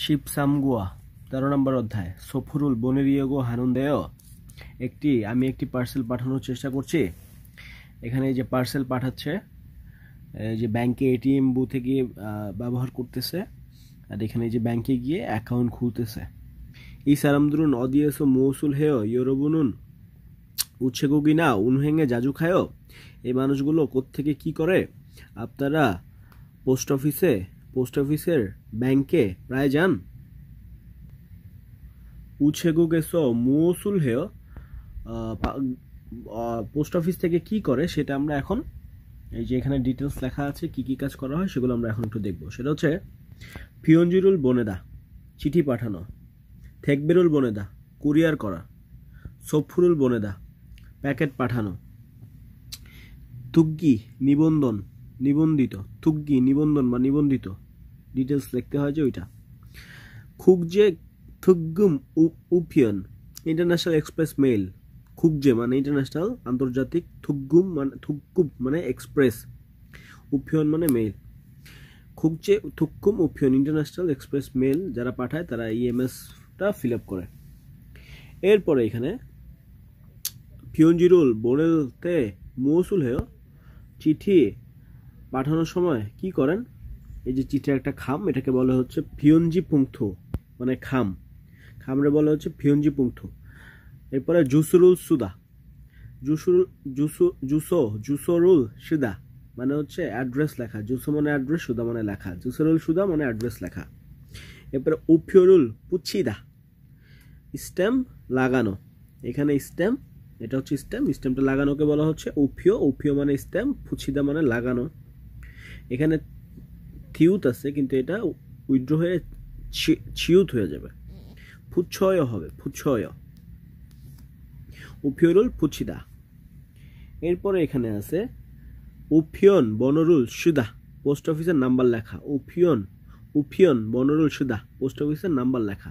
শিবসামগুয়া 13 নম্বর অধ্যায় সফরুল বনেরিয়গো হানুনদেয় আমি একটি পার্সেল পাঠানোর চেষ্টা করছি। এখানে এই যে পার্সেল পাঠাচ্ছে, যে ব্যাংকে এটিএম বুথে গিয়ে ব্যবহার করতেছে, আর এখানে যে ব্যাংকে গিয়ে অ্যাকাউন্ট খুলতেছে। ই সারামদুরুন অদিয়েসো মৌসুল হেয় ইয়োরবুনুন উচ্ছেগোগিনা উনহেঙ্গে জাজু খায়। এই মানুষগুলো কোত্থেকে কি করে? আপনারা পোস্ট অফিসের ব্যাংকে প্রায় যান। উচ্ছেগোগেসো মৌসুল হেয় পোস্ট অফিস থেকে কি করে সেটা আমরা এখন এই যে এখানে ডিটেলস লেখা আছে, কি কি কাজ করা হয় সেগুলো আমরা এখন একটু দেখব। সেটা হচ্ছে ফিয়ঞ্জিরুল বনেদা চিঠি পাঠানো, থেকবেরুল বনেদা কুরিয়ার করা, সফরুল বনেদা প্যাকেট পাঠানো, তুগ্গি নিবন্ধিত, তুগ্গি নিবন্ধন বা নিবন্ধিত ডিটেলস লিখতে হয় যে ওইটা। খুগজে থুগ্গুম উপিয়ন ইন্টারন্যাশনাল এক্সপ্রেস মেইল, খুগজে মানে ইন্টারন্যাশনাল আন্তর্জাতিক, থুগ্গুম মানে এক্সপ্রেস, উপিয়ন মানে মেইল। খুগজে থুগ্গুম উপিয়ন ইন্টারন্যাশনাল এক্সপ্রেস মেইল যারা পাঠায় তারা ইএমএসটা ফিল আপ করে। এরপরে এখানে ফিয়ঞ্জিরুল বোনেলতে মৌসুল হেয় চিঠি পাঠানোর সময় কি করেন? এই যে চিঠির একটা খাম, এটাকে বলা হচ্ছে ফিয়ঞ্জি পুংথু, মানে খামরে বলা হচ্ছে ফিয়ঞ্জি পুংথু। এরপরে জুসরুল সুদা, জুসরুল সুদা মানে হচ্ছে অ্যাড্রেস লেখা, জুসো মানে অ্যাড্রেস, সুদা মানে লেখা, জুসরুল সুদা মানে অ্যাড্রেস লেখা। এরপরে উফিয়রুল পুচ্ছিদা স্ট্যাম্প লাগানো, এখানে স্ট্যাম্প, এটা হচ্ছে স্ট্যাম্পটা লাগানোকে বলা হচ্ছে উফিয় মানে স্ট্যাম্প, ফুছিদা মানে লাগানো। এখানে থিউত আছে কিন্তু এটা উইড্র হয়ে ছিউত হয়ে যাবে, ফুচ্ছয় হবে, ফুচ্ছয়, উফিয়রুল ফুছিদা। এরপরে এখানে আছে উফিয়ন বনরুল সুদা পোস্ট অফিসের নাম্বার লেখা, উফিয়ন বনরুল সুদা পোস্ট অফিসের নাম্বার লেখা।